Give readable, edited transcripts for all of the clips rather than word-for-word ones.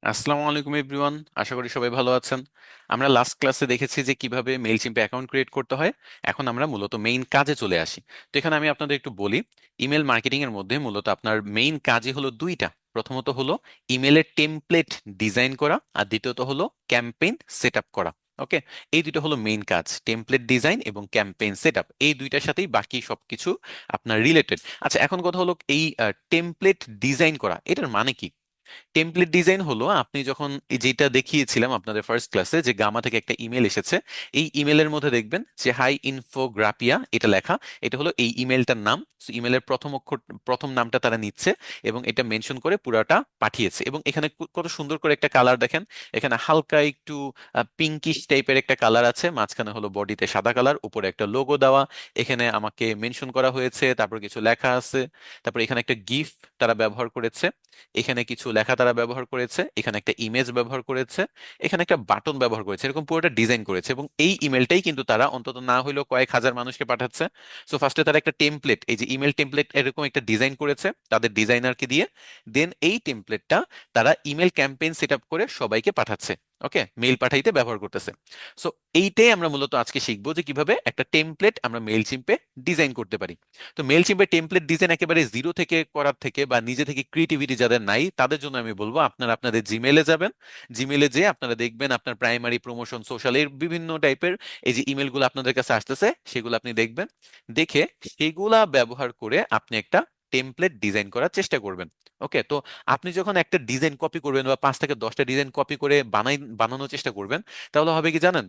আসসালামু আলাইকুম এভরিওয়ান, আশা করি সবাই ভালো আছেন। আমরা লাস্ট ক্লাসে দেখেছি যে কিভাবে মেইলচিম্পে অ্যাকাউন্ট ক্রিয়েট করতে হয়। এখন আমরা মূলত মেইন কাজে চলে আসি। তো এখানে আমি আপনাদের একটু বলি, ইমেল মার্কেটিং এর মধ্যে মূলত আপনার মেইন কাজই হলো দুইটা। প্রথমত হলো ইমেলের টেমপ্লেট ডিজাইন করা, আর দ্বিতীয়ত হলো ক্যাম্পেইন সেট আপ করা। ওকে, এই দুটো হলো মেইন কাজ, টেমপ্লেট ডিজাইন এবং ক্যাম্পেইন সেট আপ। এই দুইটার সাথেই বাকি সবকিছু আপনার রিলেটেড। আচ্ছা, এখন কথা হলো এই টেমপ্লেট ডিজাইন করা, এটার মানে কি? টেমপ্লেট ডিজাইন হলো আপনি যখন যেটা দেখিয়েছিলাম আপনাদের ফার্স্ট ক্লাসে, যে গামা থেকে একটা ইমেল এসেছে, এই ইমেলের মধ্যে দেখবেন যে হাই ইনফোগ্রাফিয়া এটা লেখা। এটা হলো এই ইমেলটার নাম। ইমেলের প্রথম অক্ষর, প্রথম নামটা তারা নিচ্ছে এবং এটা মেনশন করে পুরাটা পাঠিয়েছে। এবং এখানে কত সুন্দর করে একটা কালার দেখেন। এখানে হালকা একটু পিঙ্কিশ টাইপের একটা কালার আছে, মাঝখানে হলো বডিতে সাদা কালার, উপরে একটা লোগো দেওয়া। এখানে আমাকে মেনশন করা হয়েছে, তারপর কিছু লেখা আছে। তারপর এখানে একটা গিফ তারা ব্যবহার করেছে, এখানে কিছু লেখা তারা ব্যবহার করেছে, এখানে একটা ইমেজ ব্যবহার করেছে, এখানে একটা বাটন ব্যবহার করেছে, এরকম পুরোটা ডিজাইন করেছে। এবং এই ইমেলটাই কিন্তু তারা অন্তত না হলেও কয়েক হাজার মানুষকে পাঠাচ্ছে। সো ফার্স্টে তারা একটা টেমপ্লেট, এই যে ইমেল টেমপ্লেট এরকম একটা ডিজাইন করেছে তাদের ডিজাইনারকে দিয়ে। দেন এই টেমপ্লেটটা তারা ইমেল ক্যাম্পেইন সেট আপ করে সবাইকে পাঠাচ্ছে। ওকে, মেইল পাঠাইতে ব্যবহার করতেছে। সো এইটাই আমরা মূলত আজকে শিখবো, যে কিভাবে একটা টেমপ্লেট আমরা মেইল চিম্পে ডিজাইন করতে পারি। তো মেল চিম্পের টেমপ্লেট ডিজাইন একেবারে জিরো থেকে করার থেকে, বা নিজে থেকে ক্রিয়েটিভিটি যাদের নাই, তাদের জন্য আমি বলবো আপনারা আপনাদের জিমেলে যাবেন। জিমেলে যেয়ে আপনারা দেখবেন আপনার প্রাইমারি, প্রমোশন, সোশ্যাল, এর বিভিন্ন টাইপের এই যে ইমেলগুলো আপনাদের কাছে আসতেছে, সেগুলো আপনি দেখবেন। দেখে সেগুলা ব্যবহার করে আপনি একটা টেমপ্লেট ডিজাইন করার চেষ্টা করবেন। ওকে, তো আপনি যখন একটা ডিজাইন কপি করবেন বা 5 থেকে 10টা ডিজাইন কপি করে বানানোর চেষ্টা করবেন, তাহলে হবে কি জানেন?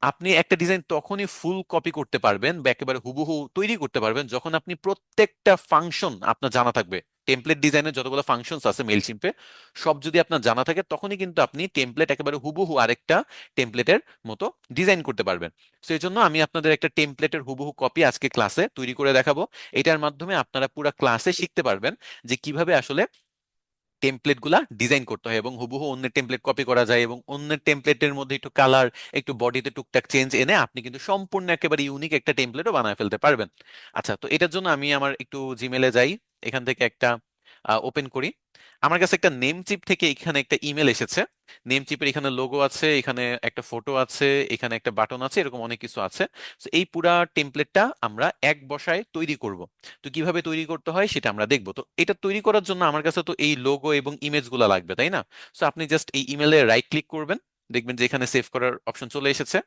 আপনি একটা ডিজাইন তখনই ফুল কপি করতে পারবেন বা একেবারে হুবহু তৈরি করতে পারবেন যখন আপনি প্রত্যেকটা ফাংশন আপনার জানা থাকবে। টেমপ্লেট ডিজাইনের যতগুলো ফাংশনস আছে মেইলচিম্পে, সব যদি আপনার জানা থাকে, তখনই কিন্তু আপনি টেমপ্লেট একেবারে হুবহু আরেকটা টেমপ্লেটের মতো ডিজাইন করতে পারবেন। তো এই জন্য আমি আপনাদের একটা টেমপ্লেটের হুবহু কপি আজকে ক্লাসে তৈরি করে দেখাবো। এটার মাধ্যমে আপনারা পুরো ক্লাসে শিখতে পারবেন যে কিভাবে আসলে টেমপ্লেট গুলা ডিজাইন করতে হয় এবং হুবহু অন্যের টেমপ্লেট কপি করা যায়, এবং অন্যের টেমপ্লেটের মধ্যে একটু কালার, একটু বডিতে টুকটাক চেঞ্জ এনে আপনি কিন্তু সম্পূর্ণ একেবারে ইউনিক একটা টেমপ্লেটও বানায় ফেলতে পারবেন। আচ্ছা, তো এটার জন্য আমি আমার একটু জিমেলে যাই, এখান থেকে একটা ওপেন করি। আমার কাছে একটা নেম চিপ থেকে এখানে একটা ইমেল এসেছে। নেম চিপের এখানে লোগো আছে, এখানে একটা ফটো আছে, এখানে একটা বাটন আছে, এরকম অনেক কিছু আছে। তো এই পুরা টেমপ্লেটটা আমরা এক বসায় তৈরি করব। তো কিভাবে তৈরি করতে হয় সেটা আমরা দেখবো। তো এটা তৈরি করার জন্য আমার কাছে তো এই লোগো এবং ইমেজ গুলা লাগবে, তাই না? তো আপনি জাস্ট এই ইমেলে রাইট ক্লিক করবেন, দেখবেন যে এখানে সেভ করার অপশন চলে এসেছে।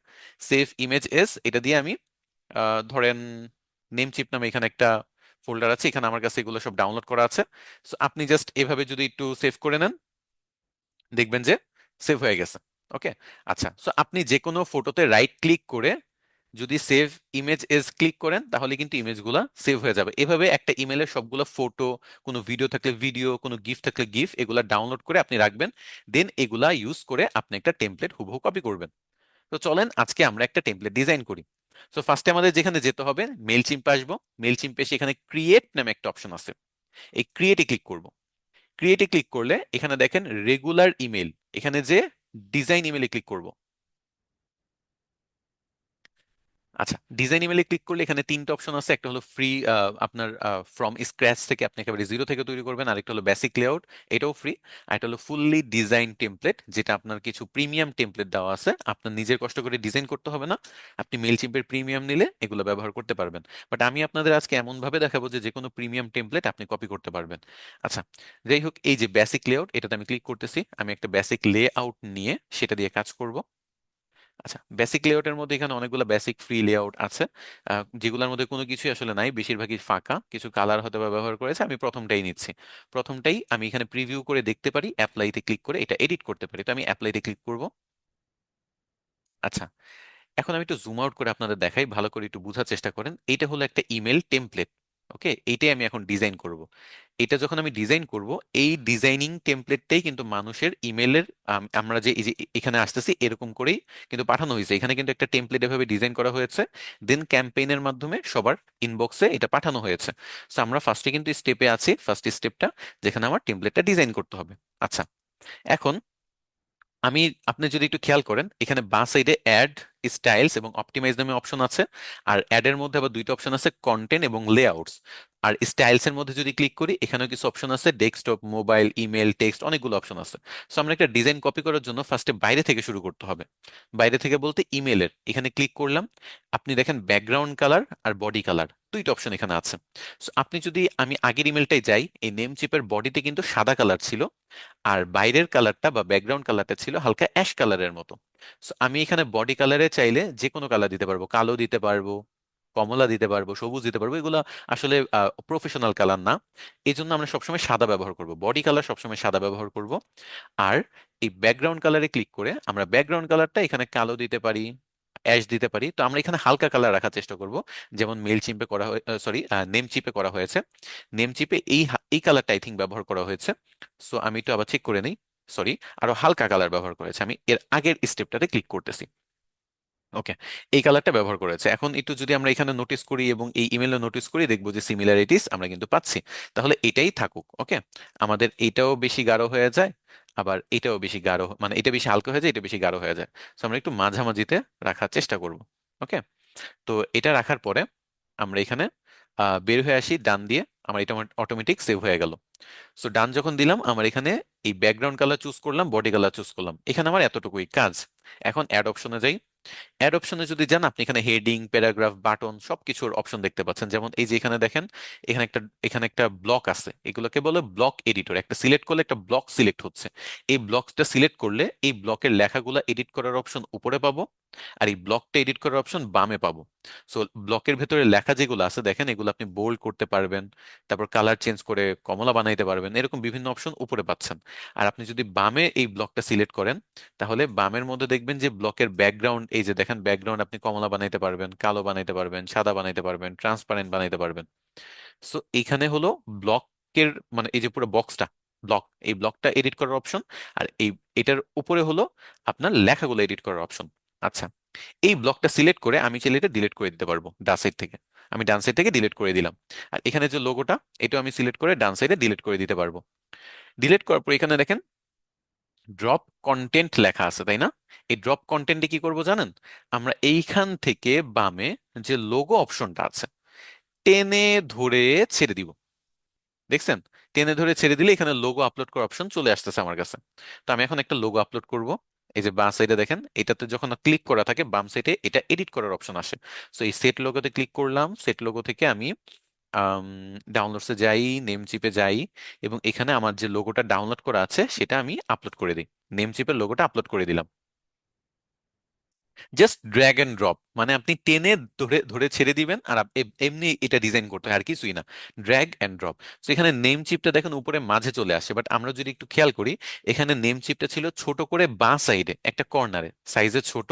সেভ ইমেজ এস, এটা দিয়ে আমি ধরেন নেম চিপ নামে এখানে একটা ফোল্ডার আছে, এখানে আমার কাছে এগুলো সব ডাউনলোড করা আছে। তো আপনি জাস্ট এভাবে যদি একটু সেভ করে নেন, দেখবেন যে সেভ হয়ে গেছে। ওকে, আচ্ছা, সো আপনি যে কোনো ফটোতে রাইট ক্লিক করে যদি সেভ ইমেজ এজ ক্লিক করেন, তাহলে কিন্তু ইমেজগুলো সেভ হয়ে যাবে। এভাবে একটা ইমেলের সবগুলো ফটো, কোনো ভিডিও থাকলে ভিডিও, কোনো গিফট থাকলে গিফট, এগুলা ডাউনলোড করে আপনি রাখবেন। দেন এগুলা ইউজ করে আপনি একটা টেমপ্লেট হুবহু কপি করবেন। তো চলেন আজকে আমরা একটা টেমপ্লেট ডিজাইন করি। তো ফার্স্টে আমাদের যেখানে যেতে হবে, মেল চিম্পে আসবো। মেল চিম্পে এসে এখানে ক্রিয়েট নামে একটা অপশন আছে, এই ক্রিয়েটে ক্লিক করব। ক্রিয়েটে ক্লিক করলে এখানে দেখেন রেগুলার ইমেল, এখানে যে ডিজাইন ইমেলে ক্লিক করব। আচ্ছা, ডিজাইন ইমেলে ক্লিক করলে এখানে 3টা অপশন আছে। একটা হলো ফ্রি, আপনার ফ্রম স্ক্র্যাচ থেকে আপনি একেবারে জিরো থেকে তৈরি করবেন। আরেকটা হলো বেসিক লেআউট, এটাও ফ্রি। আর একটা হলো ফুললি ডিজাইন টেমপ্লেট, যেটা আপনার কিছু প্রিমিয়াম টেমপ্লেট দেওয়া আছে, আপনার নিজের কষ্ট করে ডিজাইন করতে হবে না। আপনি মেইলচিম্পের প্রিমিয়াম নিলে এগুলো ব্যবহার করতে পারবেন। বাট আমি আপনাদের আজকে এমন ভাবে দেখাবো যে যে কোনো প্রিমিয়াম টেমপ্লেট আপনি কপি করতে পারবেন। আচ্ছা, যাই হোক, এই যে বেসিক লেআউট, এটাতে আমি ক্লিক করতেছি। আমি একটা বেসিক লেআউট নিয়ে সেটা দিয়ে কাজ করব। আচ্ছা, বেসিক লেআউটের মধ্যে এখানে অনেকগুলো বেসিক ফ্রি লেআউট আছে, যেগুলোর মধ্যে কোনো কিছুই আসলে নাই, বেশিরভাগই ফাঁকা, কিছু কালার হয়তো বা ব্যবহার করেছে। আমি প্রথমটাই নিচ্ছি। প্রথমটাই আমি এখানে প্রিভিউ করে দেখতে পারি, অ্যাপ্লাইতে ক্লিক করে এটা এডিট করতে পারি। তো আমি অ্যাপ্লাইতে ক্লিক করব। আচ্ছা, এখন আমি একটু জুম আউট করে আপনাদের দেখাই, ভালো করে একটু বোঝার চেষ্টা করেন। এটা হলো একটা ইমেল টেমপ্লেট। ওকে, এইটাই আমি এখন ডিজাইন করব। এটা যখন আমি ডিজাইন করব, এই ডিজাইনিং টেমপ্লেটটাই কিন্তু মানুষের ইমেলের, আমরা যে এই যে এখানে আসতেছি এরকম করেই কিন্তু পাঠানো হয়েছে। এখানে কিন্তু একটা টেমপ্লেট এভাবে ডিজাইন করা হয়েছে, দেন ক্যাম্পেইনের মাধ্যমে সবার ইনবক্সে এটা পাঠানো হয়েছে। সো আমরা ফার্স্টে কিন্তু স্টেপে আছি, ফার্স্ট স্টেপটা যেখানে আমার টেমপ্লেটটা ডিজাইন করতে হবে। আচ্ছা, এখন আমি, আপনি যদি একটু খেয়াল করেন, এখানে বাঁ সাইডে অ্যাড, স্টাইলস এবং অপটিমাইজ নামে অপশন আছে। আর অ্যাড এর মধ্যে আবার দুইটা অপশন আছে, কন্টেন্ট এবং লেআউটস। আর স্টাইলস এর মধ্যে যদি ক্লিক করি, এখানেও কিছু অপশন আছে, ডেস্কটপ, মোবাইল, ইমেল, টেক্সট, অনেকগুলো অপশন আছে। সো আমরা একটা ডিজাইন কপি করার জন্য ফার্স্টে বাইরে থেকে শুরু করতে হবে। বাইরে থেকে বলতে ইমেলের এখানে ক্লিক করলাম। আপনি দেখেন ব্যাকগ্রাউন্ড কালার আর বডি কালার দুইটা অপশন এখানে আছে। সো আপনি যদি, আমি আগের ইমেলটাই যাই, এই নেম চিপের বডিতে কিন্তু সাদা কালার ছিল, আর বাইরের কালারটা বা ব্যাকগ্রাউন্ড কালারটা ছিল হালকা অ্যাশ কালারের মতো। সো আমি এখানে বডি কালারে চাইলে যে কোনো কালার দিতে পারবো, কালো দিতে পারবো, কমলা দিতে পারবো, সবুজ দিতে পারবো। এগুলো আসলে প্রফেশনাল কালার না, এই জন্য আমরা সবসময় সাদা ব্যবহার করব, বডি কালার সবসময় সাদা ব্যবহার করব। আর এই ব্যাকগ্রাউন্ড কালারে ক্লিক করে আমরা ব্যাকগ্রাউন্ড কালারটা এখানে কালো দিতে পারি, অ্যাশ দিতে পারি। তো আমরা এখানে হালকা কালার রাখার চেষ্টা করব, যেমন মেল চিপে করা হয়, সরি, নেম চিপে করা হয়েছে। নেম চিপে এই কালারটা আই থিঙ্ক ব্যবহার করা হয়েছে। সো আমি একটু আবার চেক করে নিই। সরি, আরো হালকা কালার ব্যবহার করেছে, আমি এর আগের স্টেপটাতে ক্লিক করতেছি। ওকে, এই কালারটা ব্যবহার করেছে। এখন একটু যদি আমরা এখানে নোটিস করি এবং এই ইমেলে নোটিস করি, দেখবো যে সিমিলারিটিস আমরা কিন্তু পাচ্ছি। তাহলে এটাই থাকুক। ওকে, আমাদের এটাও বেশি গাঢ় হয়ে যায়, আবার এটাও বেশি গাঢ়, মানে এটা বেশি হালকা হয়ে যায়, এটা বেশি গাঢ় হয়ে যায়। তো আমরা একটু মাঝামাঝিতে রাখার চেষ্টা করব। ওকে, তো এটা রাখার পরে আমরা এখানে বের হয়ে আসি ডান দিয়ে, আমার এটা অটোমেটিক সেভ হয়ে গেল। সো ডান যখন দিলাম, আমার এখানে এই ব্যাকগ্রাউন্ড কালার চুজ করলাম, বডি কালার চুজ করলাম, এখানে আমার এতটুকুই কাজ। এখন অ্যাড অপশনে যাই। অ্যাড অপশনে যদি যান, আপনি এখানে হেডিং, প্যারাগ্রাফ, বাটন সবকিছুর অপশন দেখতে পাচ্ছেন। যেমন এই যে এখানে দেখেন, এখানে একটা ব্লক আছে, এগুলোকে বলে ব্লক এডিটর। একটা সিলেক্ট করলে একটা ব্লক সিলেক্ট হচ্ছে। এই ব্লকটা সিলেক্ট করলে এই ব্লকের লেখাগুলো এডিট করার অপশন উপরে পাবো, আর এই ব্লকটা এডিট করার অপশন বামে পাবো। সো ব্লকের ভেতরে লেখা যেগুলো আছে দেখেন, এগুলো আপনি বোল্ড করতে পারবেন, তারপর কালার চেঞ্জ করে কমলা বানাইতে পারবেন, এরকম বিভিন্ন অপশন উপরে পাচ্ছেন। আর আপনি যদি বামে এই ব্লকটা সিলেক্ট করেন, তাহলে বামের মধ্যে দেখবেন যে ব্লকের ব্যাকগ্রাউন্ড, এই যে দেখেন ব্যাকগ্রাউন্ড আপনি কমলা বানাইতে পারবেন, কালো বানাইতে পারবেন, সাদা বানাইতে পারবেন, ট্রান্সপারেন্ট বানাইতে পারবেন। সো এখানে হলো ব্লকের, মানে এই যে পুরো বক্সটা ব্লক, এই ব্লকটা এডিট করার অপশন। আর এটার উপরে হলো আপনার লেখাগুলো এডিট করার অপশন। আচ্ছা, এই ব্লকটা সিলেক্ট করে আমি চাইলে এটা ডিলিট করে দিতে পারবো ডান সাইড থেকে। আমি ডান সাইড থেকে ডিলিট করে দিলাম। আর এখানে যে লোগোটা, এটা আমি সিলেক্ট করে ডান সাইডে ডিলিট করে দিতে পারবো। ডিলিট করার পর এখানে দেখেন ড্রপ কন্টেন্ট লেখা আছে, তাই না? এই ড্রপ কন্টেন্টে কি করব জানেন? আমরা এইখান থেকে বামে যে লোগো অপশনটা আছে, টেনে ধরে ছেড়ে দিব। দেখছেন? টেনে ধরে ছেড়ে দিলে এখানে লোগো আপলোড করার অপশন চলে আসতেছে আমার কাছে। তো আমি এখন একটা লোগো আপলোড করব। এই যে বাম সাইডে দেখেন, এটাতে যখন ক্লিক করা থাকে বাম সাইডে এটা এডিট করার অপশন আসে। তো এই সেট লোগোতে ক্লিক করলাম, সেট লোগো থেকে আমি ডাউনলোডসে যাই, নেম চিপে যাই, এবং এখানে আমার যে লোগোটা ডাউনলোড করা আছে সেটা আমি আপলোড করে দিই। নেম চিপের লোগোটা আপলোড করে দিলাম। জাস্ট ড্র্যাগ এন্ড ড্রপ, মানে আপনি টেনে ধরে ধরে ছেড়ে দিবেন, আর এমনি এটা ডিজাইন করতে হয়, আর কিছুই না। Drag and drop. তো এখানে নেম চিপটা দেখেন উপরে মাঝে চলে আসে, বাট আমরা যদি একটু খেয়াল করি, এখানে নেম চিপটা ছিল ছোট করে বাঁ সাইডে একটা কর্নারে, সাইজে ছোট,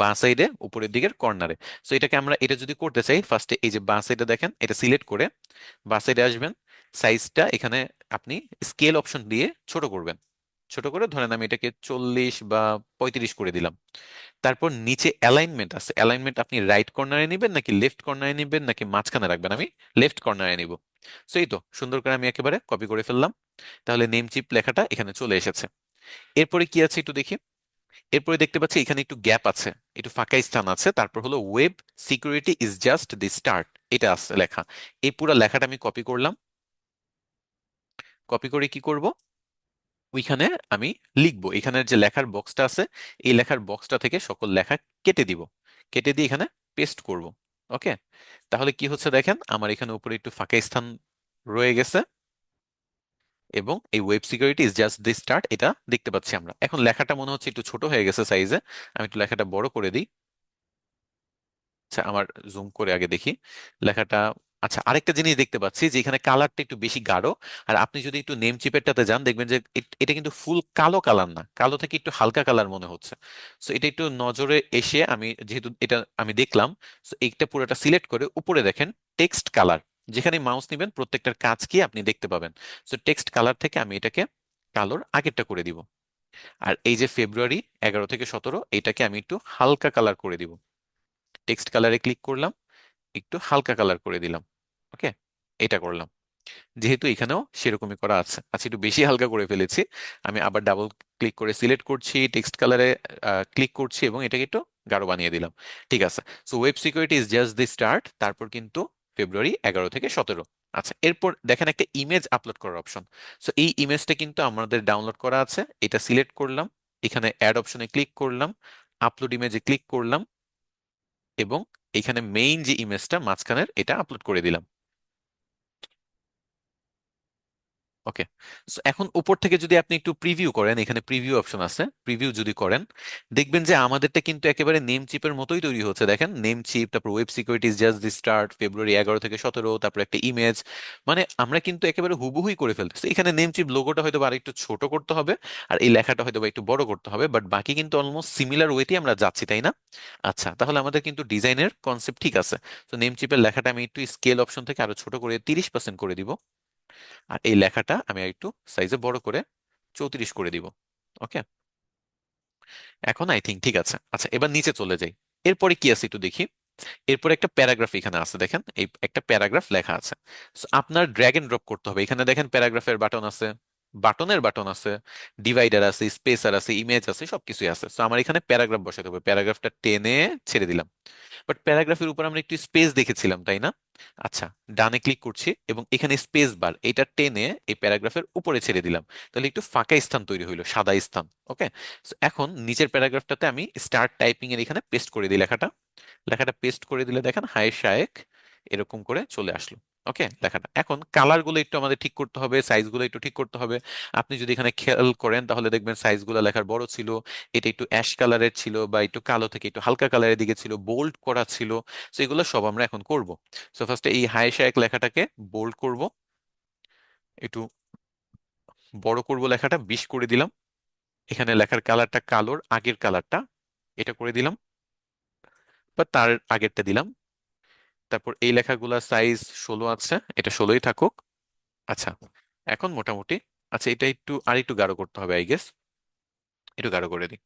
বাঁ সাইডে উপরের দিকের কর্নারে। তো এটাকে আমরা, এটা যদি করতে চাই, ফার্স্টে এই যে বাঁ সাইডে দেখেন, এটা সিলেক্ট করে বাঁ সাইডে আসবেন, সাইজটা এখানে আপনি স্কেল অপশন দিয়ে ছোট করবেন। ছোট করে ধরেন আমি এটাকে 40 বা 35 করে দিলাম। তারপর নিচে অ্যালাইনমেন্ট আছে, অ্যালাইনমেন্ট আপনি রাইট কর্নারে নেবেন নাকি লেফট কর্নারে নেবেন নাকি মাঝখানে রাখবেন? আমি লেফট কর্নারে নিব। সো এই তো সুন্দর করে আমি একেবারে কপি করে ফেললাম। তাহলে নেম চিপ লেখাটা এখানে চলে এসেছে। এরপরে কি আছে একটু দেখি। এরপরে দেখতে পাচ্ছি এখানে একটু গ্যাপ আছে, একটু ফাঁকা স্থান আছে, তারপর হলো web security is just the start, এটা আছে লেখা। এই পুরো লেখাটা আমি কপি করলাম। কপি করে কি করব, ওইখানে আমি লিখবো, এখানের যে লেখার বক্সটা আছে, এই লেখার বক্সটা থেকে সকল লেখা কেটে দিব। কেটে দিয়ে এখানে পেস্ট করব। ওকে, তাহলে কি হচ্ছে দেখেন, আমার এখানে উপরে একটু ফাঁকা স্থান রয়ে গেছে, এবং এই web security is just the start এটা দেখতে পাচ্ছি আমরা। এখন লেখাটা মনে হচ্ছে একটু ছোট হয়ে গেছে সাইজে, আমি একটু লেখাটা বড় করে দিই। আচ্ছা, আমার জুম করে আগে দেখি লেখাটা। আচ্ছা, আরেকটা জিনিস দেখতে পাচ্ছি যে এখানে কালারটা একটু বেশি গাঢ়। আর আপনি যদি একটু নেম চিপেরটাতে যান, দেখবেন যে এটা কিন্তু ফুল কালো কালার না, কালো থেকে একটু হালকা কালার মনে হচ্ছে। সো এটা একটু নজরে এসে, আমি যেহেতু এটা আমি দেখলাম, সো এইটা পুরোটা সিলেক্ট করে উপরে দেখেন টেক্সট কালার, যেখানে মাউস নিবেন প্রত্যেকটার কাজ কি আপনি দেখতে পাবেন। সো টেক্সট কালার থেকে আমি এটাকে কালোর আগেরটা করে দিব। আর এই যে ফেব্রুয়ারি 11 থেকে 17, এটাকে আমি একটু হালকা কালার করে দিব। টেক্সট কালারে ক্লিক করলাম, একটু হালকা কালার করে দিলাম। ওকে, এটা করলাম। যেহেতু এখানেও সেরকমই করা আছে, আচ্ছা একটু বেশি হালকা করে ফেলেছি। আমি আবার ডাবল ক্লিক করে সিলেক্ট করছি, টেক্সট কালারে ক্লিক করছি, এবং এটাকে একটু গাঢ় বানিয়ে দিলাম। ঠিক আছে। So web security is just the start, তারপর কিন্তু ফেব্রুয়ারি 11 থেকে 17। আচ্ছা, এরপর দেখেন একটা ইমেজ আপলোড করার অপশন। সো এই ইমেজটা কিন্তু আমাদের ডাউনলোড করা আছে, এটা সিলেক্ট করলাম, এখানে অ্যাড অপশনে ক্লিক করলাম, আপলোড ইমেজে ক্লিক করলাম, এবং এখানে মেইন যে ইমেজটা মাঝখানের এটা আপলোড করে দিলাম। ওকে। সো এখন উপর থেকে যদি আপনি একটু প্রিভিউ করেন, এখানে প্রিভিউ অপশন আছে, প্রিভিউ যদি করেন দেখবেন যে আমাদেরটা কিন্তু একেবারে নেম চিপের মতোই তৈরি হচ্ছে। দেখেন নেম চিপ, তারপর web security just the start, ফেব্রুয়ারি 11 থেকে 17, তারপর একটা ইমেজ। মানে আমরা কিন্তু একেবারে হুবহুই করে ফেলতেছি। এখানে নেম চিপ লোগোটা হয়তো বা আরেকটু ছোট করতে হবে, আর এই লেখাটা হয়তো বা একটু বড় করতে হবে, বাট বাকি কিন্তু অলমোস্ট সিমিলার ওয়েতেই আমরা যাচ্ছি, তাই না? আচ্ছা, তাহলে আমাদের কিন্তু ডিজাইনের কনসেপ্ট ঠিক আছে। তো নেম চিপের লেখাটা আমি একটু স্কেল অপশন থেকে আরো ছোট করে 30% করে দিব, আর এই লেখাটা আমি একটু সাইজে বড় করে 34 করে দিব। ওকে, এখন আই থিঙ্ক ঠিক আছে। আচ্ছা, এবার নিচে চলে যাই। এরপরে কি আছে একটু দেখি। এরপর একটা প্যারাগ্রাফ এখানে আছে, দেখেন এই একটা প্যারাগ্রাফ লেখা আছে। So, আপনার ড্র্যাগ এন্ড ড্রপ করতে হবে। এখানে দেখেন প্যারাগ্রাফের বাটন আছে, বাটনের বাটন আছে, ডিভাইডার আছে, স্পেসার আছে, ইমেজ আছে, সবকিছুই আছে। তো আমার এখানে প্যারাগ্রাফ বসাতে হবে, প্যারাগ্রাফটা টেনে ছেড়ে দিলাম। বাট প্যারাগ্রাফের উপর আমরা একটু স্পেস দেখেছিলাম, তাই না? আচ্ছা, ডানে ক্লিক করছি এবং এখানে স্পেস বার এটা টেনে এই প্যারাগ্রাফের উপরে ছেড়ে দিলাম। তাহলে একটু ফাঁকা স্থান তৈরি হইলো, সাদা স্থান। ওকে। এখন নিচের প্যারাগ্রাফটাতে আমি স্টার্ট টাইপিং এর এখানে পেস্ট করে দিই লেখাটা। লেখাটা পেস্ট করে দিলে দেখেন হায় শায়েক এরকম করে চলে আসলো। ওকে, লেখাটা এখন কালার গুলো একটু আমাদের ঠিক করতে হবে, সাইজ গুলো একটু ঠিক করতে হবে। আপনি যদি এখানে খেয়াল করেন তাহলে দেখবেন সাইজ গুলো লেখার বড় ছিল, এটা একটু অ্যাশ কালারের ছিল, বা একটু কালো থেকে একটু হালকা কালারের দিকে ছিল, বোল্ড করা ছিল। তো এগুলো সব আমরা এখন করব। সো ফার্স্টে এই হায় শায়েক লেখাটাকে বোল্ড করব, একটু বড় করব, লেখাটা 20 করে দিলাম। এখানে লেখার কালারটা কালোর আগের কালারটা এটা করে দিলাম, বা তার আগেরটা দিলাম। তারপর এই লেখাগুলা সাইজ 16 আছে, এটা 16ই থাকুক। আচ্ছা, এখন মোটামুটি, আচ্ছা এটা একটু আর একটু গাঢ় করতে হবে আই গেস, একটু গাঢ় করে দিই।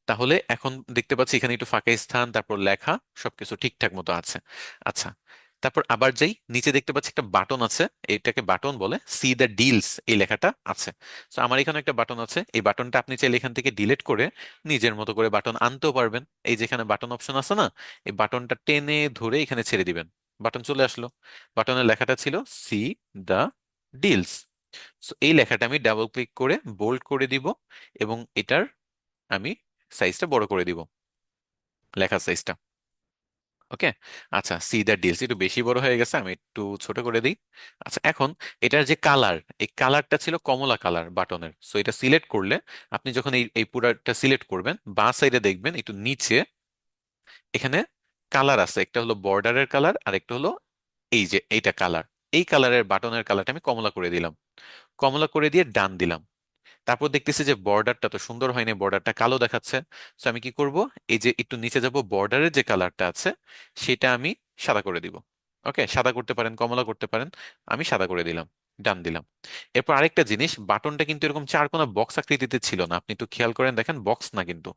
তাহলে এখন দেখতে পাচ্ছি এখানে একটু ফাঁকা স্থান, তারপর লেখা সবকিছু ঠিকঠাক মতো আছে। আচ্ছা, তারপর আবার যাই, নিচে দেখতে পাচ্ছি একটা বাটন আছে, এটাকে বাটন বলে, সি দ্য ডিলস এই লেখাটা আছে। তো আমার এখানে একটা বাটন আছে, এই বাটনটা আপনি চাইলে এখান থেকে ডিলিট করে নিজের মতো করে বাটন আনতেও পারবেন। এই যেখানে বাটন অপশন আছে না, এই বাটনটা টেনে ধরে এখানে ছেড়ে দিবেন, বাটন চলে আসলো। বাটনের লেখাটা ছিল সি দ্য ডিলস। এই লেখাটা আমি ডাবল ক্লিক করে বোল্ড করে দিব, এবং এটার আমি সাইজটা বড় করে দিব, লেখার সাইজটা। ওকে। আচ্ছা, সি দ্যাট ডিলস একটু বেশি বড় হয়ে গেছে, আমি একটু ছোট করে দিই। আচ্ছা, এখন এটার যে কালার, এই কালারটা ছিল কমলা কালার বাটনের। সো এটা সিলেক্ট করলে, আপনি যখন এই এই পুরাটা সিলেক্ট করবেন, বাঁ সাইডে দেখবেন একটু নিচে এখানে কালার আছে, একটা হলো বর্ডারের কালার আর একটা হলো এই যে এইটা কালার। এই কালারের বাটনের কালারটা আমি কমলা করে দিলাম, কমলা করে দিয়ে ডান দিলাম। তারপর দেখতেছি যে বর্ডারটা তো সুন্দর হয়নি, বর্ডারটা কালো দেখাচ্ছে। তো আমি কি করব, এই যে একটু নিচে যাব, বর্ডারের যে কালারটা আছে সেটা আমি সাদা করে দিব। ওকে, সাদা করতে পারেন, কমলা করতে পারেন, আমি সাদা করে দিলাম, ডান দিলাম। এরপর আরেকটা জিনিস, বাটনটা কিন্তু এরকম চার কোণা বক্স আকৃতিতে ছিল না, আপনি একটু খেয়াল করেন দেখেন, বক্স না কিন্তু,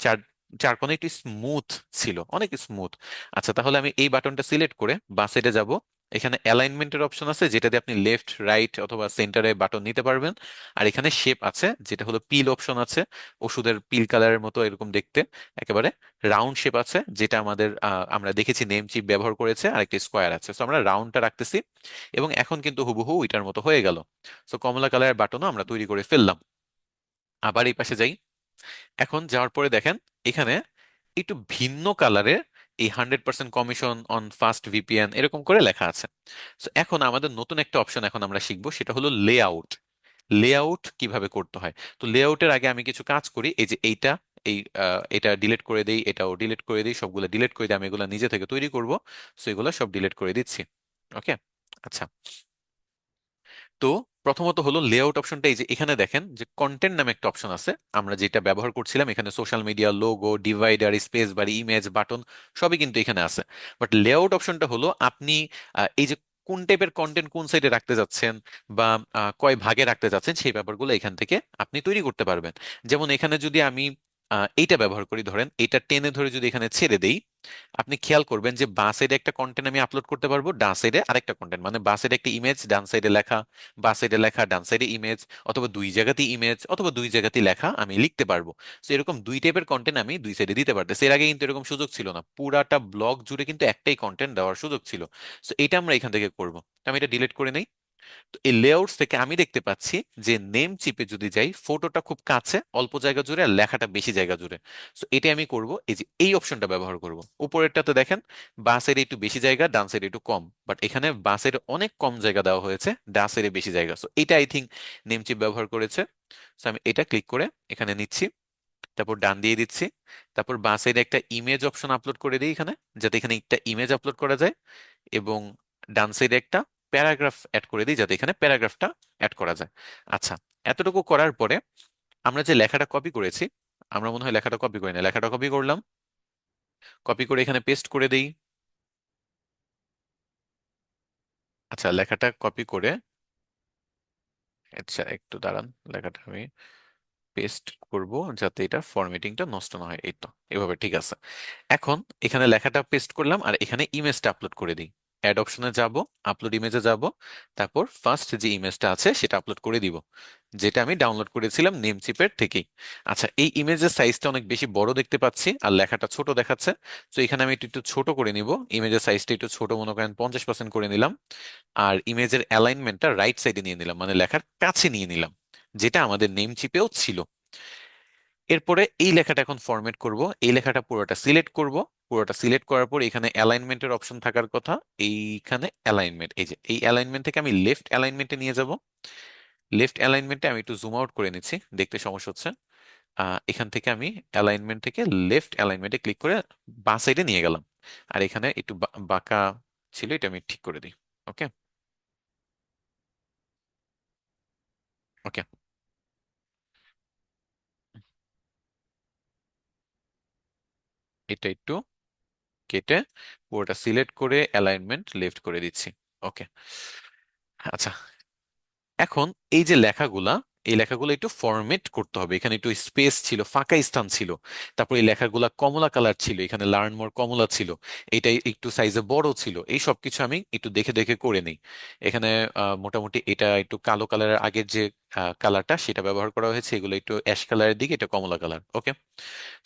চার চার কোণা একটু স্মুথ ছিল, অনেক স্মুথ। আচ্ছা, তাহলে আমি এই বাটনটা সিলেক্ট করে বাঁ সাইডে যাব, এখানে অ্যালাইনমেন্টের অপশন আছে যেটাতে আপনি লেফট রাইট অথবা সেন্টারে বাটন নিতে পারবেন। আর এখানে শেপ আছে যেটা হলো পিল অপশন আছে, ওষুধের পিল কালারের মতো এরকম দেখতে, একেবারে রাউন্ড শেপ আছে, যেটা আমাদের আমরা দেখেছি নেম চিপ ব্যবহার করেছে, আর একটা স্কোয়ার আছে। তো আমরা রাউন্ডটা রাখতেছি, এবং এখন কিন্তু হুবহু এটার মতো হয়ে গেল। তো কমলা কালারের বাটনও আমরা তৈরি করে ফেললাম। আবার এই পাশে যাই, এখন যাওয়ার পরে দেখেন এখানে একটু ভিন্ন কালারের এই 100% কমিশন অন ফাস্ট ভিপিএন এরকম করে লেখা আছে। তো এখন আমাদের নতুন একটা অপশন এখন আমরা শিখবো, সেটা হলো লেআউট। লেআউট কিভাবে করতে হয়। তো লেআউটের আগে আমি কিছু কাজ করি, এই যে এইটা, এই এটা ডিলিট করে দিই, এটাও ডিলিট করে দিই, সবগুলো ডিলিট করে দিই, আমি এগুলো নিজে থেকে তৈরি করব। সো এগুলো সব ডিলিট করে দিচ্ছি। ওকে। আচ্ছা, তো প্রথমত হলো লেআউট অপশনটা, এই যে এখানে দেখেন যে কন্টেন্ট নামে একটা অপশন আছে, আমরা যেটা ব্যবহার করছিলাম, এখানে social media, logo, divider, space bar, image, button সবই কিন্তু এখানে আছে। বাট লেআউট অপশনটা হলো আপনি এই যে কোন টাইপের কন্টেন্ট কোন সাইডে রাখতে যাচ্ছেন, বা কয় ভাগে রাখতে যাচ্ছেন, সেই ব্যাপারগুলো এখান থেকে আপনি তৈরি করতে পারবেন। যেমন এখানে যদি আমি এইটা ব্যবহার করি, ধরেন এটা টেনে ধরে যদি এখানে ছেড়ে দেই, আপনি খেয়াল করবেন যে বাঁ সাইডে একটা কন্টেন্ট আমি আপলোড করতে পারবো, ডান সাইডে আরেকটা কন্টেন্ট, মানে বাঁ সাইডে একটা ইমেজ, ডান সাইডে লেখা, বাঁ সাইডে লেখা, ডান সাইডে ইমেজ, অথবা দুই জায়গাতেই ইমেজ অথবা দুই জায়গাতেই লেখা আমি লিখতে পারবো। তো এরকম দুই টাইপের কন্টেন্ট আমি দুই সাইডে দিতে পারতেছি। এর আগে কিন্তু এরকম সুযোগ ছিল না, পুরাটা ব্লগ জুড়ে কিন্তু একটাই কন্টেন্ট দেওয়ার সুযোগ ছিল। তো এটা আমরা এখান থেকে করবো। তো আমি এটা ডিলিট করে নেই। তো এই লেআউটস থেকে আমি দেখতে পাচ্ছি যে নেম চিপে যদি যাই, ফটোটা খুব কাছে অল্প জায়গা জুড়ে আর লেখাটা বেশি জায়গা জুড়ে। তো এটা আমি করব, এই যে এই অপশনটা ব্যবহার করব। উপরেরটাতে দেখেন বাঁ সাইডে একটু বেশি জায়গা, ডান সাইডে একটু কম, বাট এখানে বাঁ সাইডে অনেক কম জায়গা দেওয়া হয়েছে, ডান সাইডে বেশি জায়গা। সো এটা আই থিঙ্ক নেম চিপ ব্যবহার করেছে। সো আমি এটা ক্লিক করে এখানে নিচ্ছি, তারপর ডান দিয়ে দিচ্ছি, তারপর বাঁ সাইডে একটা ইমেজ অপশন আপলোড করে দিই এখানে, যাতে এখানে একটা ইমেজ আপলোড করা যায়, এবং ডান সাইডে একটা প্যারাগ্রাফ অ্যাড করে দিই যাতে এখানে প্যারাগ্রাফটা অ্যাড করা যায়। আচ্ছা, এতটুকু করার পরে আমরা যে লেখাটা কপি করেছি, আমরা মনে হয় লেখাটা কপি করি না, লেখাটা কপি করলাম, কপি করে এখানে পেস্ট করে দিই। আচ্ছা, লেখাটা কপি করে, আচ্ছা একটু দাঁড়ান, লেখাটা আমি পেস্ট করব যাতে এটা ফরম্যাটিংটা নষ্ট না হয়। এই তো, এভাবে ঠিক আছে। এখন এখানে লেখাটা পেস্ট করলাম আর এখানে ইমেজটা আপলোড করে দিই। অ্যাড অপশনে যাব, আপলোড ইমেজে যাব, তারপর ফার্স্ট যে ইমেজটা আছে সেটা আপলোড করে দিব, যেটা আমি ডাউনলোড করেছিলাম নেমচিপের থেকেই। আচ্ছা, এই ইমেজের সাইজটা অনেক বেশি বড় দেখতে পাচ্ছি আর লেখাটা ছোট দেখাচ্ছে। তো এখানে আমি একটু একটু ছোট করে নিব, ইমেজের সাইজটা একটু ছোট, মনে করেন 50% করে নিলাম। আর ইমেজের অ্যালাইনমেন্টটা রাইট সাইডে নিয়ে নিলাম, মানে লেখার কাছে নিয়ে নিলাম, যেটা আমাদের নেমচিপেও ছিল। এরপরে এই লেখাটা এখন ফরম্যাট করব। এই লেখাটা পুরোটা সিলেক্ট করব। পুরোটা সিলেক্ট করার পর এখানে অ্যালাইনমেন্টের অপশন থাকার কথা, এইখানে অ্যালাইনমেন্ট, এই যে এই অ্যালাইনমেন্ট থেকে আমি লেফট অ্যালাইনমেন্টে নিয়ে যাব। লেফট অ্যালাইনমেন্টে আমি একটু জুম আউট করে নিচ্ছি, দেখতে সমস্যা হচ্ছে। এখান থেকে আমি অ্যালাইনমেন্ট থেকে লেফট অ্যালাইনমেন্টে ক্লিক করে বাঁ সাইডে নিয়ে গেলাম। আর এখানে একটু বাঁকা ছিল, এটা আমি ঠিক করে দিই। ওকে, ওকে। এটা একটু কেটে পুরোটা সিলেক্ট করে অ্যালাইনমেন্ট লেফট করে দিচ্ছি। ওকে। আচ্ছা, এখন এই যে লেখাগুলা, এই লেখাগুলো একটু ফরমেট করতে হবে। এখানে একটু স্পেস ছিল, ফাঁকা স্থান ছিল। তারপর এই লেখাগুলা কমলা কালার ছিল, এখানে লার্ন মোর কমলা ছিল, এটাই একটু সাইজে বড় ছিল। এই সব কিছু আমি একটু দেখে দেখে করে নিই। এখানে মোটামুটি এটা একটু কালো কালারের আগের যে কালারটা সেটা ব্যবহার করা হয়েছে, এগুলো একটু অ্যাশ কালারের দিকে, এটা কমলা কালার। ওকে,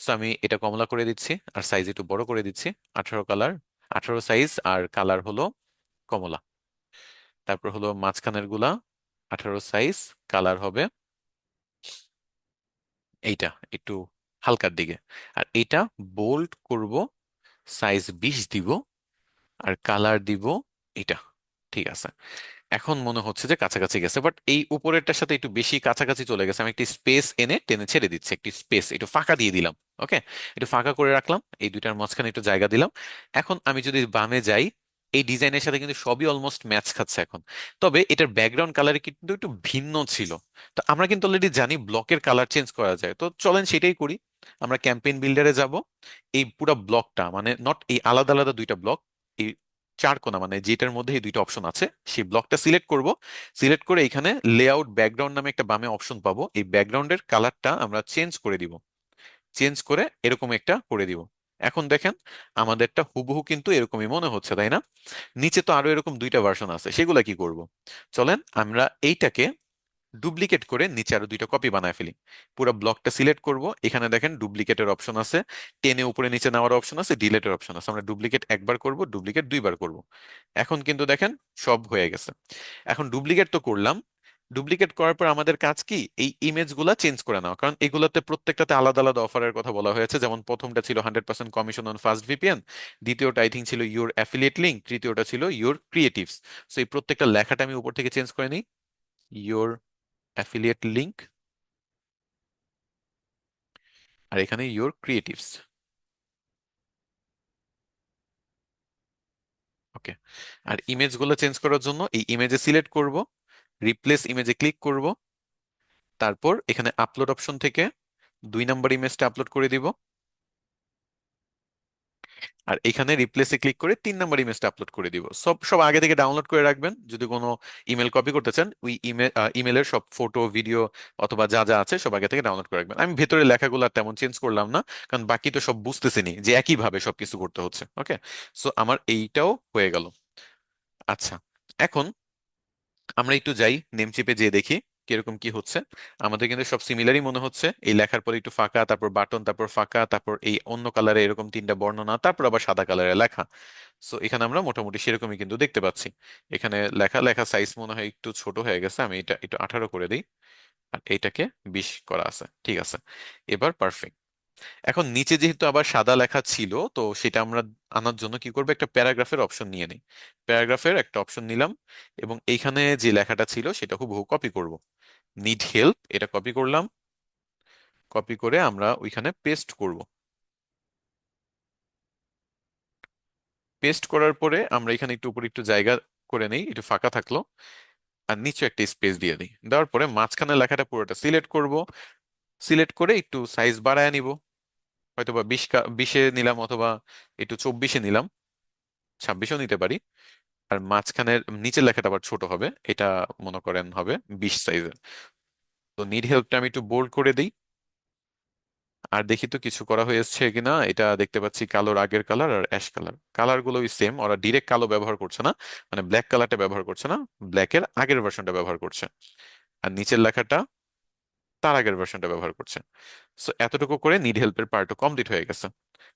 সো আমি এটা কমলা করে দিচ্ছি আর সাইজ একটু বড় করে দিচ্ছি। 18 কালার, 18 সাইজ আর কালার হলো কমলা। তারপর হলো মাঝখানের গুলা 18 সাইজ, কালার হবে এইটা একটু হালকার দিকে। আর এটা বোল্ড করব, সাইজ 20 দিব, আর কালার দিব এটা। ঠিক আছে, এখন মনে হচ্ছে যে কাছাকাছি গেছে, বাট এই উপরেরটার সাথে একটু বেশি কাছাকাছি চলে গেছে। আমি একটি স্পেস এনে টেনে ছেড়ে দিচ্ছি, একটি স্পেস একটু ফাঁকা দিয়ে দিলাম। ওকে, একটু ফাঁকা করে রাখলাম, এই দুইটার মাঝখানে একটু জায়গা দিলাম। এখন আমি যদি বামে যাই, এই ডিজাইনের সাথে কিন্তু সবই অলমোস্ট ম্যাচ খাচ্ছে এখন। তবে এটার ব্যাকগ্রাউন্ড কালার কিন্তু একটু ভিন্ন ছিল। তো আমরা কিন্তু অলরেডি জানি ব্লকের কালার চেঞ্জ করা যায়, তো চলেন সেটাই করি। আমরা ক্যাম্পেইন বিল্ডারে যাব, এই পুরো ব্লকটা, মানে নট এই আলাদা আলাদা দুইটা ব্লক, এই চার কোণা, মানে যেটার মধ্যে এই দুইটা অপশন আছে, সেই ব্লকটা সিলেক্ট করব। সিলেক্ট করে এখানে লেআউট ব্যাকগ্রাউন্ড নামে একটা বামে অপশন পাবো, এই ব্যাকগ্রাউন্ডের কালারটা আমরা চেঞ্জ করে দিব। চেঞ্জ করে এরকম একটা করে দিব। এখন দেখেন আমাদেরটা হুবহু কিন্তু এরকমই মনে হচ্ছে, তাই না? নিচে তো আরো এরকম দুইটা ভার্সন আছে, সেগুলা কি করব? চলেন আমরা এইটাকে ডুপ্লিকেট করে নিচে আরো দুইটা কপি বানায় ফেলি। পুরো ব্লকটা সিলেক্ট করব, এখানে দেখেন ডুপ্লিকেটের অপশন আছে, টেনে উপরে নিচে নেওয়ার অপশন আছে, ডিলেটের অপশন আছে। আমরা ডুপ্লিকেট একবার করব, ডুপ্লিকেট দুইবার করব। এখন কিন্তু দেখেন সব হয়ে গেছে। এখন ডুপ্লিকেট তো করলাম, ডুপ্লিকেট করার পর আমাদের কাজ কি, এই ইমেজ গুলা চেঞ্জ করে নেওয়া, কারণ এগুলোতে প্রত্যেকটাতে আলাদা আলাদা অফারের কথা বলা হয়েছে। যেমন প্রথমটা ছিল 100% কমিশন অন ফার্স্ট ভিপিএন, দ্বিতীয়টা আই থিঙ্ক ছিল ইউর অ্যাফিলিয়েট লিঙ্ক, তৃতীয়টা ছিল ইউর ক্রিয়েটিভস। সো এই প্রত্যেকটা লেখাটা আমি উপর থেকে চেঞ্জ করে নিই, ইউর অ্যাফিলিয়েট লিঙ্ক, আর এখানে ইউর ক্রিয়েটিভস। ওকে, আর ইমেজগুলো চেঞ্জ করার জন্য এই ইমেজে সিলেক্ট করব, রিপ্লেস ইমেজে ক্লিক করব, তারপর এখানে আপলোড অপশন থেকে 2 নম্বর ইমেজটা আপলোড করে দিব। আর এখানে রিপ্লেসে ক্লিক করে 3 নম্বর ইমেজটা আপলোড করে দিব। সব সব আগে থেকে ডাউনলোড করে রাখবেন, যদি কোনো ইমেল কপি করতে চান ওই ইমেলের সব ফটো ভিডিও অথবা যা যা আছে সব আগে থেকে ডাউনলোড করে রাখবেন। আমি ভেতরে লেখাগুলো আর তেমন চেঞ্জ করলাম না, কারণ বাকি তো সব বুঝতেছিনি যে একইভাবে সবকিছু করতে হচ্ছে। ওকে, সো আমার এইটাও হয়ে গেল। আচ্ছা, এখন আমরা একটু যাই নেমচিপে যেয়ে দেখি কিরকম কি হচ্ছে। আমাদের কিন্তু সব সিমিলারই মনে হচ্ছে, এই লেখার পরে একটু ফাঁকা, তারপর বাটন, তারপর ফাঁকা, তারপর এই অন্য কালারে এরকম তিনটা বর্ণনা, তারপর আবার সাদা কালারে লেখা। সো এখানে আমরা মোটামুটি সেরকমই কিন্তু দেখতে পাচ্ছি। এখানে লেখা লেখা সাইজ মনে হয় একটু ছোট হয়ে গেছে, আমি এটা একটু 18 করে দিই, আর এইটাকে 20 করা আছে, ঠিক আছে। এবার পারফেক্ট। এখন নিচে যেহেতু আবার সাদা লেখা ছিল, তো সেটা আমরা আনার জন্য কি করবো, একটা প্যারাগ্রাফের অপশন নিয়ে নিই। প্যারাগ্রাফের একটা অপশন নিলাম, এবং এইখানে যে লেখাটা ছিল সেটা হুবহু কপি করব। নিড হেল্প, এটা কপি করলাম। কপি করে আমরা ওইখানে পেস্ট করব। পেস্ট করার পরে আমরা এখানে একটু উপরে একটু জায়গা করে নেই, একটু ফাঁকা থাকলো, আর নিচে একটা স্পেস দিয়ে দিই। দেওয়ার পরে মাঝখানে লেখাটা পুরোটা সিলেক্ট করব। সিলেক্ট করে একটু সাইজ বাড়ায় নিব, হয়তো বা 20-এ নিলাম, অথবা একটু 24-এ নিলাম, 26-ও নিতে পারি। আর মাঝখানের নিচের লেখাটা আবার ছোট হবে, এটা মনে করেন হবে 20 সাইজের। তো নিড হেল্পটা আমি একটু বোল্ড করে দিই, আর দেখি তো কিছু করা হয়েছে কিনা। এটা দেখতে পাচ্ছি কালোর আগের কালার আর অ্যাশ কালার, কালার গুলোই সেম, ওরা ডিরেক্ট কালো ব্যবহার করছে না, মানে ব্ল্যাক কালারটা ব্যবহার করছে না, ব্ল্যাকের আগের ভার্সনটা ব্যবহার করছে। আর নিচের লেখাটা তার আগের ভার্সনটা ব্যবহার করছে। সো এতটুকু করে নিড হেল্পের পার্টও কমপ্লিট হয়ে গেছে।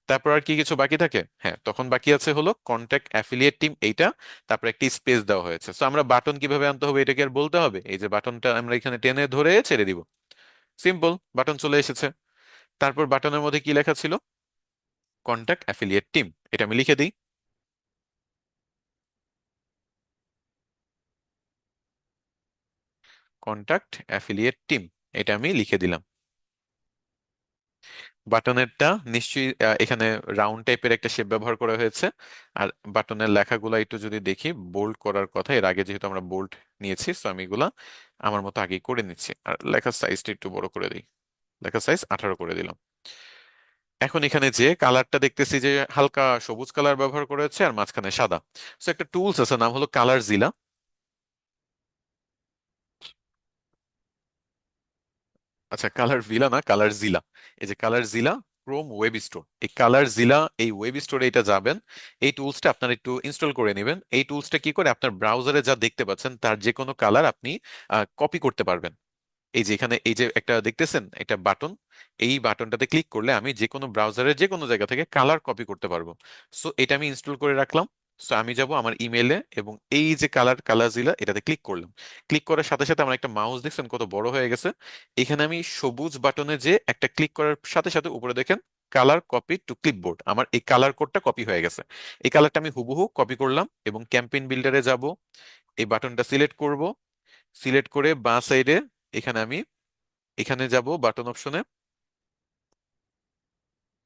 তারপর আর কি কিছু বাকি থাকে? হ্যাঁ, তখন বাকি আছে হলো কন্ট্যাক্ট অ্যাফিলিয়েট টিম, এইটা। তারপর একটি স্পেস দেওয়া হয়েছে। সো আমরা বাটন কিভাবে আনতে হবে এটা কি আর বলতে হবে? এই যে বাটনটা আমরা এখানে টেনে ধরে ছেড়ে দিব, সিম্পল, বাটন চলে এসেছে। তারপর বাটনের মধ্যে কি লেখা ছিল? কন্ট্যাক্ট অ্যাফিলিয়েট টিম, এটা আমি লিখে দিই। কন্ট্যাক্ট অ্যাফিলিয়েট টিম, এটা আমি লিখে দিলাম। বাটনেরটা নিশ্চয়ই এখানে রাউন্ড টাইপের একটা শেপ ব্যবহার করা হয়েছে। আর বাটনের লেখাগুলো একটু যদি দেখি, বোল্ড করার কথা, এর আগে যেহেতু আমরা বোল্ড নিয়েছি, তো আমি এগুলা আমার মতো আগেই করে নিচ্ছি। আর লেখার সাইজটা একটু বড় করে দিই, লেখার সাইজ 18 করে দিলাম। এখন এখানে যে কালারটা দেখতেছি যে হালকা সবুজ কালার ব্যবহার করেছে, আর মাঝখানে সাদা। তো একটা টুলস আছে, নাম হলো কালার জিলা। আচ্ছা, কালার ভিলা না, কালার জিলা। এই যে কালার জিলা ক্রোম ওয়েব স্টোর, এই কালার জিলা এই ওয়েব স্টোরে এটা যাবেন। এই টুলসটা আপনার একটু ইনস্টল করে নেবেন। এই টুলসটা কি করে, আপনার ব্রাউজারে যা দেখতে পাচ্ছেন তার যে কোনো কালার আপনি কপি করতে পারবেন। এই যে এখানে এই যে একটা দেখতেছেন একটা বাটন, এই বাটনটাতে ক্লিক করলে আমি যে কোনো ব্রাউজারের যে কোনো জায়গা থেকে কালার কপি করতে পারবো। সো এটা আমি ইনস্টল করে রাখলাম। সো আমি যাব আমার ইমেলে, এবং এই যে কালারজিলা এটাতে ক্লিক করলাম। ক্লিক করার সাথে সাথে আমার একটা মাউস দেখছেন কত বড় হয়ে গেছে। এখানে আমি সবুজ বাটনে যে একটা ক্লিক করার সাথে সাথে উপরে দেখেন কালার কপি টু ক্লিপবোর্ড, আমার এই কালার কোডটা কপি হয়ে গেছে। এই কালারটা আমি হুবহু কপি করলাম, এবং ক্যাম্পেইন বিল্ডারে যাব, এই বাটনটা সিলেক্ট করব। সিলেক্ট করে বাঁ সাইডে এখানে আমি এখানে যাব বাটন অপশনে।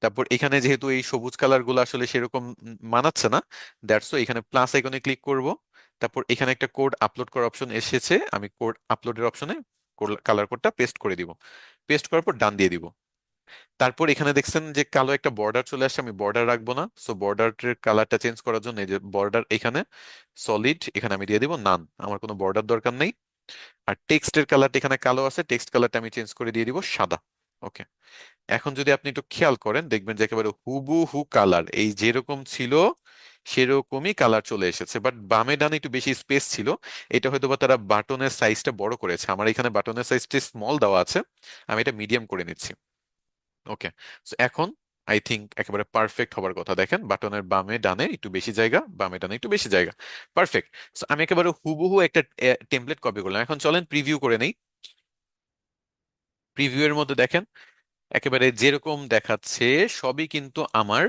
তারপর এখানে যেহেতু এই সবুজ কালার গুলো আসলে সেরকম মানাচ্ছে না, দ্যাটস এখানে প্লাস আইকনে ক্লিক করব। তারপর এখানে একটা কোড আপলোড করার অপশন এসেছে, আমি কোড আপলোডের অপশনে কালার কোডটা পেস্ট করে দিব। পেস্ট করার পর ডান দিয়ে দিব। তারপর এখানে দেখছেন যে কালো একটা বর্ডার চলে আসছে, আমি বর্ডার রাখবো না। সো বর্ডারের কালারটা চেঞ্জ করার জন্য এই যে বর্ডার এখানে সলিড, এখানে আমি দিয়ে দিব নান, আমার কোনো বর্ডার দরকার নেই। আর টেক্সটের কালারটা এখানে কালো আছে, টেক্সট কালারটা আমি চেঞ্জ করে দিয়ে দিব সাদা। ওকে, এখন যদি আপনি একটু খেয়াল করেন দেখবেন যে একেবারে হুবহু কালার এই যেরকম ছিল সেরকমই কালার চলে এসেছে, বাট বামে ডানে একটু বেশি স্পেস ছিল। এটা হয়তো বা তারা বাটনের সাইজটা বড় করেছে, আমার এখানে বাটনের সাইজটা স্মল দেওয়া আছে, আমি এটা মিডিয়াম করে নিচ্ছি। ওকে, এখন আই থিংক একেবারে পারফেক্ট হবার কথা। দেখেন বাটনের বামে ডানে একটু বেশি জায়গা, বামে ডানে একটু বেশি জায়গা, পারফেক্ট। আমি একেবারে হুবহু একটা টেমপ্লেট কপি করলাম। এখন চলেন প্রিভিউ করে নেই। প্রিভিউ এর মধ্যে দেখেন একেবারে যেরকম দেখাচ্ছে সবই কিন্তু আমার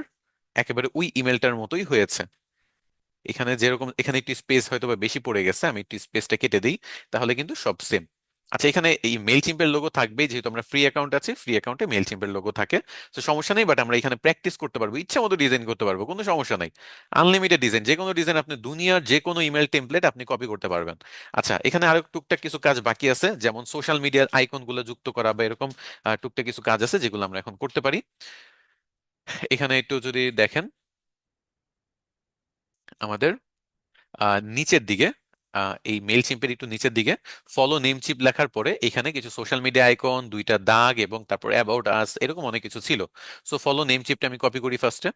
একেবারে ওই ইমেলটার মতোই হয়েছে। এখানে যেরকম, এখানে একটু স্পেস হয়তো বা বেশি পড়ে গেছে, আমি একটু স্পেসটা কেটে দিই, তাহলে কিন্তু সব সেম। আচ্ছা, এখানে এই মেল চিম্পের লোগো থাকবে, যেহেতু আমরা ফ্রি অ্যাকাউন্ট আছে, ফ্রি অ্যাকাউন্টে মেল চিম্পের লোগো থাকে। তো সমস্যা নেই, বাট আমরা এখানে প্র্যাকটিস করতে পারবো, ইচ্ছা মতো ডিজাইন করতে পারবো, কোনো সমস্যা নাই। আনলিমিটেড ডিজাইন, যে কোনো ডিজাইন আপনি দুনিয়ার যে কোনো ইমেল টেমপ্লেট আপনি কপি করতে পারবেন। আচ্ছা, এখানে আরো টুকটাক কিছু কাজ বাকি আছে, যেমন সোশ্যাল মিডিয়ার আইকন গুলো যুক্ত করা বা এরকম টুকটাক কিছু কাজ আছে যেগুলো আমরা এখন করতে পারি। এখানে একটু যদি দেখেন, আমাদের নিচের দিকে, এই মেল চিম্পের একটু নিচের দিকে ফলো নেম চিপ লেখার পরে এখানে কিছু সোশ্যাল মিডিয়া আইকন, দুইটা দাগ এবং তারপর অ্যাবাউট আস এরকম অনেক কিছু ছিল। সো ফলো নেম চিপটা আমি কপি করি ফার্স্টে।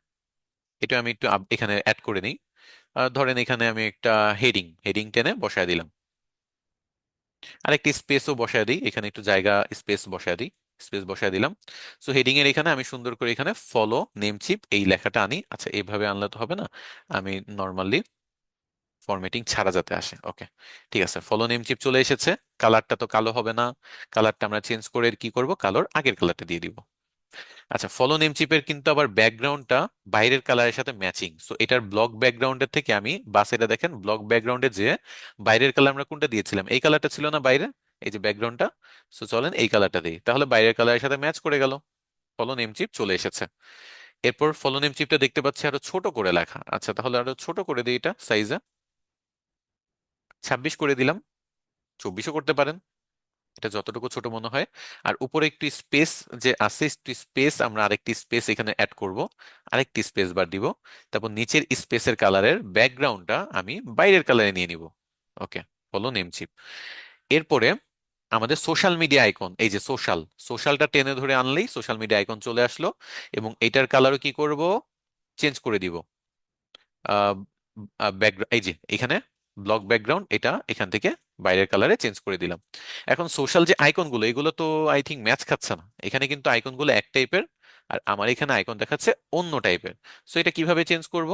এটা আমি একটু এখানে অ্যাড করে নিই। ধরেন এখানে আমি একটা হেডিং হেডিং টেনে বসায় দিলাম। আর একটি স্পেসও বসায় দিই, এখানে একটু জায়গা স্পেস বসায় দিই, স্পেস বসায় দিলাম। সো হেডিং এর এখানে আমি সুন্দর করে এখানে ফলো নেম চিপ এই লেখাটা আনি। আচ্ছা, এইভাবে আনলে তো হবে না, আমি নর্মালি ফরম্যাটিং ছাড়া যাতে আসে। ওকে, ঠিক আছে, ফলো নেম চিপ চলে এসেছে। কালারটা তো কালো হবে না, কালারটা আমরা চেঞ্জ করে কি করব, কালোর আগের কালারটা দিয়ে দিব। আচ্ছা, ফলো নেম চিপের কিন্তু আবার ব্যাকগ্রাউন্ডটা বাইরের কালারের সাথে ম্যাচিং। সো এটার ব্লক ব্যাকগ্রাউন্ডের থেকে আমি বাস, এটা দেখেন ব্লক ব্যাকগ্রাউন্ডে যে বাইরের কালার আমরা কোনটা দিয়েছিলাম, এই কালারটা ছিল না বাইরে, এই যে ব্যাকগ্রাউন্ডটা। সো চলেন এই কালারটা দিই, তাহলে বাইরের কালারের সাথে ম্যাচ করে গেল। ফলো নেম চিপ চলে এসেছে। এরপর ফলো নেম চিপটা দেখতে পাচ্ছি আরো ছোট করে লেখা। আচ্ছা, তাহলে আরো ছোট করে দিই, এটা সাইজে 26 করে দিলাম, 24ও করতে পারেন, এটা যতটুকু ছোট মনে হয়। আর উপরে একটু স্পেস যে আছে, একটু স্পেস আমরা আরেকটি স্পেস এখানে অ্যাড করব, আরেকটি স্পেস বার দিব। তারপর নিচের স্পেসের কালারের ব্যাকগ্রাউন্ডটা আমি বাইরের কালারে নিয়ে নিব। ওকে, হলো নেমচিপ। এরপরে আমাদের সোশ্যাল মিডিয়া আইকন, এই যে সোশ্যাল, সোশ্যালটা টেনে ধরে আনলেই সোশ্যাল মিডিয়া আইকন চলে আসলো। এবং এটার কালারও কি করব, চেঞ্জ করে দিব। ব্যাকগ্রাউন্ড, এই যে এখানে ব্লক ব্যাকগ্রাউন্ড, এটা এখান থেকে বাইরের কালারে চেঞ্জ করে দিলাম। এখন সোশ্যাল যে আইকন গুলো, এগুলো তো আই থিঙ্ক ম্যাচ খাচ্ছে না। এখানে কিন্তু আইকন গুলো এক টাইপের, আর আমার এখানে আইকন দেখাচ্ছে অন্য টাইপের। সো এটা কিভাবে চেঞ্জ করব,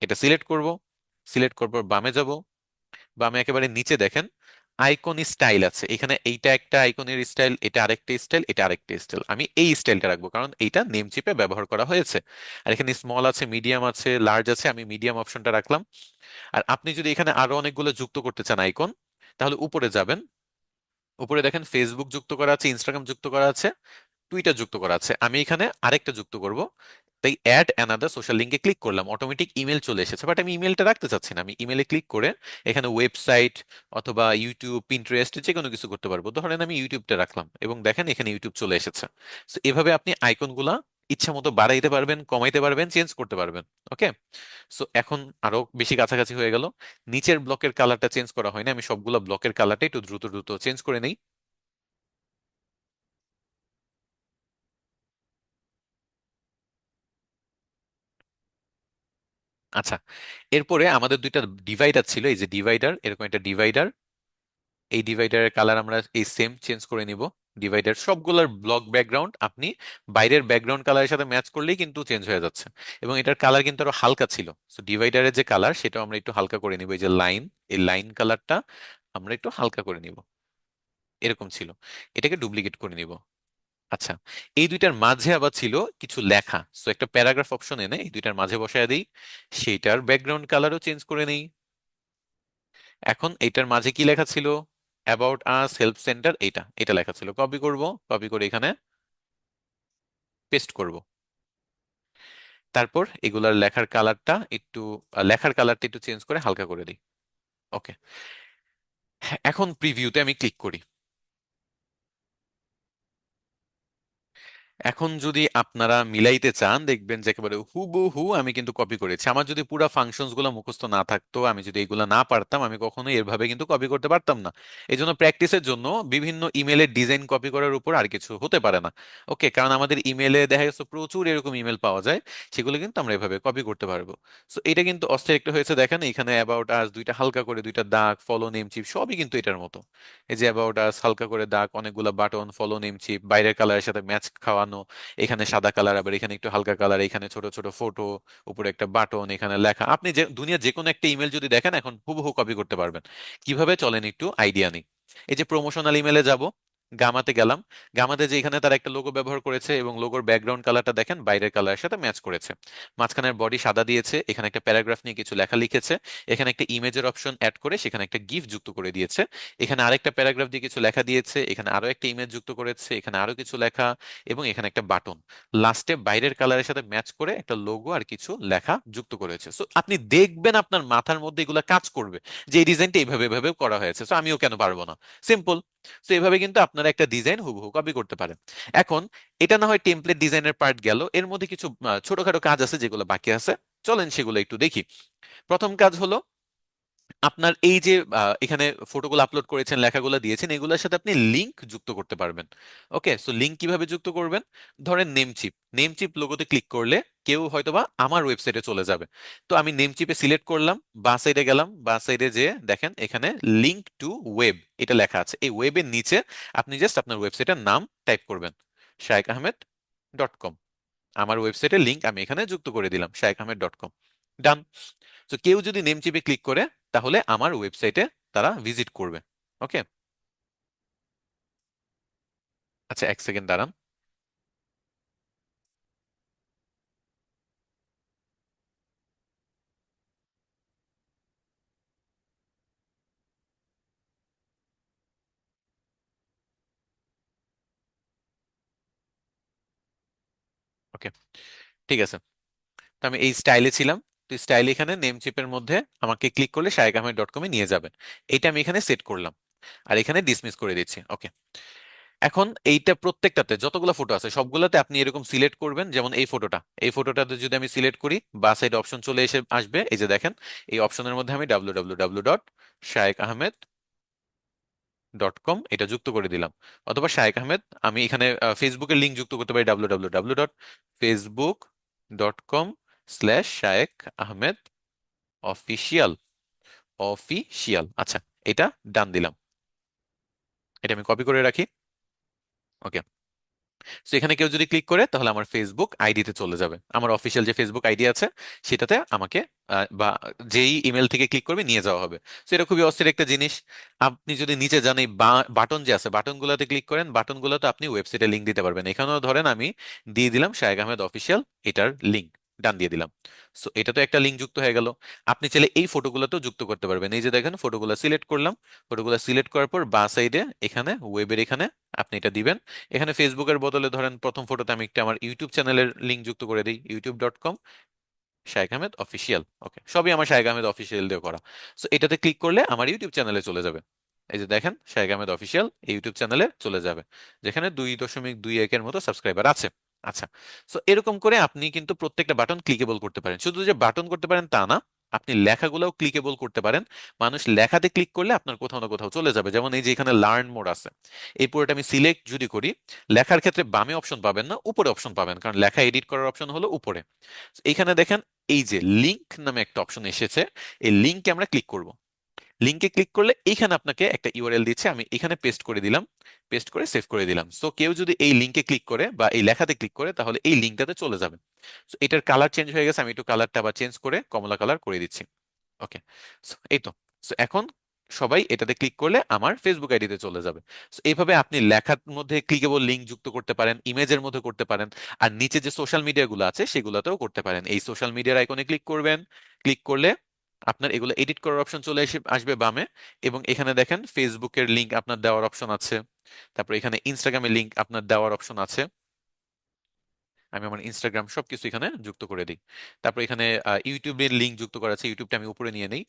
এটা সিলেক্ট করব, সিলেক্ট করব, বামে যাব, বামে একেবারে নিচে দেখেন আইকন স্টাইল আছে, এখানে এইটা একটা আইকনের স্টাইল, এটা আরেকটা স্টাইল, এটা আরেকটা স্টাইল। আমি এই স্টাইলটা রাখবো কারণ এইটা নেম চিপে ব্যবহার করা হয়েছে। আর এখানে স্মল আছে, মিডিয়াম আছে, লার্জ আছে, আমি মিডিয়াম অপশনটা রাখলাম। আর আপনি যদি এখানে আরো অনেকগুলো যুক্ত করতে চান আইকন, তাহলে উপরে যাবেন, উপরে দেখেন ফেসবুক যুক্ত করা আছে, ইনস্টাগ্রাম যুক্ত করা আছে, টুইটার যুক্ত করা আছে। আমি এখানে আরেকটা যুক্ত করব, তাই অ্যাড অ্যানাদার সোশ্যাল লিঙ্কে ক্লিক করলাম, অটোমেটিক ইমেল চলে এসেছে। বাট আমি ইমেলটা রাখতে চাচ্ছি না, আমি ইমেলে ক্লিক করে এখানে ওয়েবসাইট অথবা ইউটিউব, পিন্টারেস্ট যে কোনো কিছু করতে পারবো। ধরেন আমি ইউটিউবটা রাখলাম এবং দেখেন এখানে ইউটিউব চলে এসেছে। তো এভাবে আপনি আইকনগুলা ইচ্ছা মতো বাড়াইতে পারবেন, কমাইতে পারবেন, চেঞ্জ করতে পারবেন। ওকে, সো এখন আরো বেশি কাছাকাছি হয়ে গেল। নিচের ব্লকের কালারটা চেঞ্জ করা হয়নি, আমি সবগুলা ব্লকের কালারটা একটু দ্রুত দ্রুত চেঞ্জ করে নেই। আচ্ছা, এরপরে আমাদের দুইটা ডিভাইডার ছিল, এই যে ডিভাইডার, এরকম একটা ডিভাইডার, এই ডিভাইডারের কালার আমরা এই সেম চেঞ্জ করে নিব। ডিভাইডার সবগুলোর ব্লক ব্যাকগ্রাউন্ড আপনি বাইরের ব্যাকগ্রাউন্ড কালারের সাথে ম্যাচ করলেই কিন্তু চেঞ্জ হয়ে যাচ্ছে। এবং এটার কালার কিন্তু আরো হালকা ছিল। তো ডিভাইডারের যে কালার সেটাও আমরা একটু হালকা করে নিব, এই যে লাইন, এই লাইন কালারটা আমরা একটু হালকা করে নিব, এরকম ছিল। এটাকে ডুপ্লিকেট করে নিব। আচ্ছা, এই দুইটার মাঝে আবার ছিল কিছু লেখা, সো একটা প্যারাগ্রাফ অপশন এনে এই দুইটার মাঝে বসায় দিই, সেইটার ব্যাকগ্রাউন্ড কালারও চেঞ্জ করে নেই। এখন এইটার মাঝে কি লেখা ছিল, অ্যাবাউট আস হেল্প সেন্টার, এটা এটা লেখা ছিল, কপি করব, কপি করে এখানে পেস্ট করব। তারপর এগুলার লেখার কালারটা একটু, লেখার কালারটা একটু চেঞ্জ করে হালকা করে দিই। ওকে, এখন প্রিভিউতে আমি ক্লিক করি। এখন যদি আপনারা মিলাইতে চান, দেখবেন যে একেবারে হুবহু আমি কিন্তু কপি করেছি। আমার যদি পুরো ফাংশনস গুলো মুখস্থ না থাকতো, আমি যদি এগুলো না পারতাম, আমি কখনোই এভাবে কিন্তু কপি করতে পারতাম না। এই জন্য প্র্যাকটিসের জন্য বিভিন্ন ইমেলের ডিজাইন কপি করার উপর আর কিছু হতে পারে না। ওকে, কারণ আমাদের ইমেলে দেখা যাচ্ছে প্রচুর এরকম ইমেল পাওয়া যায়, সেগুলো কিন্তু আমরা এভাবে কপি করতে পারবো। সো এটা কিন্তু অস্থির একটা হয়েছে, দেখেন এখানে অ্যাবাউট আস দুইটা হালকা করে দুইটা দাগ, ফলো নেম চিপ সবই কিন্তু এটার মতো। এই যে অ্যাবাউট আস হালকা করে দাগ, অনেকগুলো বাটন, ফলো নেম চিপ বাইরের কালারের সাথে ম্যাচ খাওয়ানো, এখানে সাদা কালার, আবার এখানে একটু হালকা কালার, এখানে ছোট ছোট ফটো, উপরে একটা বাটন, এখানে লেখা। আপনি যে দুনিয়ার যে কোনো একটা ইমেল যদি দেখেন এখন হুবহু কপি করতে পারবেন। কিভাবে চলেন একটু আইডিয়া নিই। এই যে প্রমোশনাল ইমেলে যাব, গামাতে গেলাম, গামাতে যে এখানে তার একটা লোগো ব্যবহার করেছে এবং লোগোর ব্যাকগ্রাউন্ড কালারটা দেখেন বাইরের কালারের সাথে ম্যাচ করেছে। মাঝখানের বডি সাদা দিয়েছে, এখানে একটা প্যারাগ্রাফ নিয়ে কিছু লেখা লিখেছে, এখানে একটা ইমেজের অপশন অ্যাড করে সেখানে একটা গিফ যুক্ত করে দিয়েছে, এখানে আরেকটা প্যারাগ্রাফ দিয়ে কিছু লেখা দিয়েছে, এখানে আরো একটা ইমেজ যুক্ত করেছে, এখানে আরো কিছু লেখা, এবং এখানে একটা বাটন, লাস্টে বাইরের কালারের সাথে ম্যাচ করে একটা লোগো আর কিছু লেখা যুক্ত করেছে। সো আপনি দেখবেন আপনার মাথার মধ্যে এগুলো কাজ করবে, যে এই ডিজাইনটা এইভাবে এভাবে করা হয়েছে, সো আমিও কেন পারবো না, সিম্পল। সো এইভাবে কিন্তু আপনারা একটা ডিজাইন হুবহু কপি করতে পারেন। এখন এটা না হয় টেমপ্লেট ডিজাইনের পার্ট গেল, এর মধ্যে কিছু ছোটখাটো কাজ আছে যেগুলো বাকি আছে। চলেন সেগুলো একটু দেখি। প্রথম কাজ হলো, আপনার এই যে এখানে ফটোগুলো আপলোড করেছেন, লেখাগুলো দিয়েছেন, এগুলোর সাথে আপনি লিংক যুক্ত করতে পারবেন। ওকে, সো লিংক কিভাবে যুক্ত করবেন? ধরেন নেমচিপ, নেমচিপ লোগোতে ক্লিক করলে কেউ হয়তোবা আমার ওয়েবসাইটে চলে যাবে। তো আমি নেমচিপে সিলেক্ট করলাম, বাঁ সাইডে গেলাম, বাঁ সাইডে যে দেখেন এখানে লিংক টু ওয়েব এটা লেখা আছে, এই ওয়েবের নিচে আপনি জাস্ট আপনার ওয়েবসাইটের নাম টাইপ করবেন, shaikahmed.com। আমার ওয়েবসাইটের লিংক আমি এখানে যুক্ত করে দিলাম, shaikahmed.com। ডান। তো কেউ যদি নেম চিপে ক্লিক করে তাহলে আমার ওয়েবসাইটে তারা ভিজিট করবে। ওকে, আচ্ছা এক সেকেন্ড দাঁড়ান। ওকে, ঠিক আছে। তো আমি এই স্টাইলে ছিলাম। তো স্টাইল এখানে নেম চিপের মধ্যে আমাকে ক্লিক করলে shaikahmed.com-এ নিয়ে যাবে। এটা আমি এখানে সেট করলাম, আর এখানে ডিসমিস করে দিচ্ছি। ওকে, এখন এইটা প্রত্যেকটাতে যতগুলো ফটো আছে সবগুলোতে আপনি এরকম সিলেক্ট করবেন। যেমন এই ফটোটা, এই ফটোটাতে যদি আমি সিলেক্ট করি, বা সাইড অপশন চলে এসে আসবে, এই যে দেখেন এই অপশনের মধ্যে আমি www.shaikahmed.com এটা যুক্ত করে দিলাম। অথবা শায়েক আহমেদ, আমি এখানে ফেসবুকের লিংক যুক্ত করতে পারি, www.facebook.com/শায়েক আহমেদ অফিসিয়াল। অফিসিয়াল, আচ্ছা, এটা ডান দিলাম। এটা আমি কপি করে রাখি। ওকে, তো এখানে কেউ যদি ক্লিক করে তাহলে আমার ফেসবুক আইডিতে চলে যাবে, আমার অফিসিয়াল যে ফেসবুক আইডি আছে সেটাতে আমাকে বা যেই ইমেল থেকে ক্লিক করবে নিয়ে যাওয়া হবে। তো এটা খুবই অস্থির একটা জিনিস। আপনি যদি নিচে যান, এই বাটন যে আছে বাটনগুলোতে ক্লিক করেন, বাটনগুলোতে আপনি ওয়েবসাইটে লিংক দিতে পারবেন। এখানেও ধরেন আমি দিয়ে দিলাম শায়েক আহমেদ অফিসিয়াল, এটার লিংক ডান দিয়ে দিলাম। সো এটা তো একটা লিংক যুক্ত হয়ে গেল। আপনি চাইলে এই ফটোগুলোতেও যুক্ত করতে পারবেন। এই যে দেখেন ফটোগুলো সিলেক্ট করলাম, ফটোগুলো সিলেক্ট করার পর বাঁ সাইডে এখানে ওয়েবের এখানে আপনি এটা দিবেন। এখানে ফেসবুকের বদলে ধরেন প্রথম ফটোতে আমি একটা আমার ইউটিউব চ্যানেলের লিংক যুক্ত করে দিই, youtube.com শায়েক আহমেদ অফিসিয়াল। ওকে, সবই আমার শায়েক আহমেদ অফিসিয়াল দিয়ে করা। সো এটাতে ক্লিক করলে আমার ইউটিউব চ্যানেলে চলে যাবে। এই যে দেখেন শায়েক আহমেদ অফিসিয়াল এই ইউটিউব চ্যানেলে চলে যাবে, যেখানে 2.21-এর মতো সাবস্ক্রাইবার আছে। আচ্ছা, সো এরকম করে আপনি কিন্তু প্রত্যেকটা বাটন ক্লিকেবল করতে পারেন। শুধু যে বাটন করতে পারেন তা না, আপনি লেখাগুলোও ক্লিকেবল করতে পারেন। মানুষ লেখাতে ক্লিক করলে আপনার কোথাও না কোথাও চলে যাবে। যেমন এই যে এখানে লার্ন মোড আছে, এই পুরোটা আমি সিলেক্ট যদি করি, লেখার ক্ষেত্রে বামে অপশন পাবেন না, উপরে অপশন পাবেন, কারণ লেখা এডিট করার অপশন হলো উপরে। এইখানে দেখেন এই যে লিংক নামে একটা অপশন এসেছে, এই লিংকে আমরা ক্লিক করব। লিংকে ক্লিক করলে এইখানে আপনাকে একটা ইউআরএল দিচ্ছে, আমি এখানে পেস্ট করে দিলাম, পেস্ট করে সেভ করে দিলাম। সো কেউ যদি এই লিংকে ক্লিক করে বা এই লেখাতে ক্লিক করে তাহলে এই লিংকটাতে চলে যাবে। সো এটার কালার চেঞ্জ হয়ে গেছে, আমি একটু কালারটা আবার চেঞ্জ করে কমলা কালার করে দিচ্ছি। ওকে, এই তো। সো এখন সবাই এটাতে ক্লিক করলে আমার ফেসবুক আইডিতে চলে যাবে। সো এইভাবে আপনি লেখার মধ্যে ক্লিকেবল লিংক যুক্ত করতে পারেন, ইমেজের মধ্যে করতে পারেন, আর নিচে যে সোশ্যাল মিডিয়াগুলো আছে সেগুলোতেও করতে পারেন। এই সোশ্যাল মিডিয়ার আইকনে ক্লিক করবেন, ক্লিক করলে আপনার এগুলো এডিট করার অপশন চলে এসে আসবে বামে। এবং এখানে দেখেন ফেসবুকের লিংক আপনার দেওয়ার অপশন আছে, তারপর এখানে ইনস্টাগ্রামের লিংক আপনার দেওয়ার অপশন আছে। আমি আমার ইনস্টাগ্রাম সবকিছু এখানে যুক্ত করে দিই। তারপর এখানে ইউটিউবের লিংক যুক্ত করা আছে, ইউটিউবটা আমি উপরে নিয়ে নেই।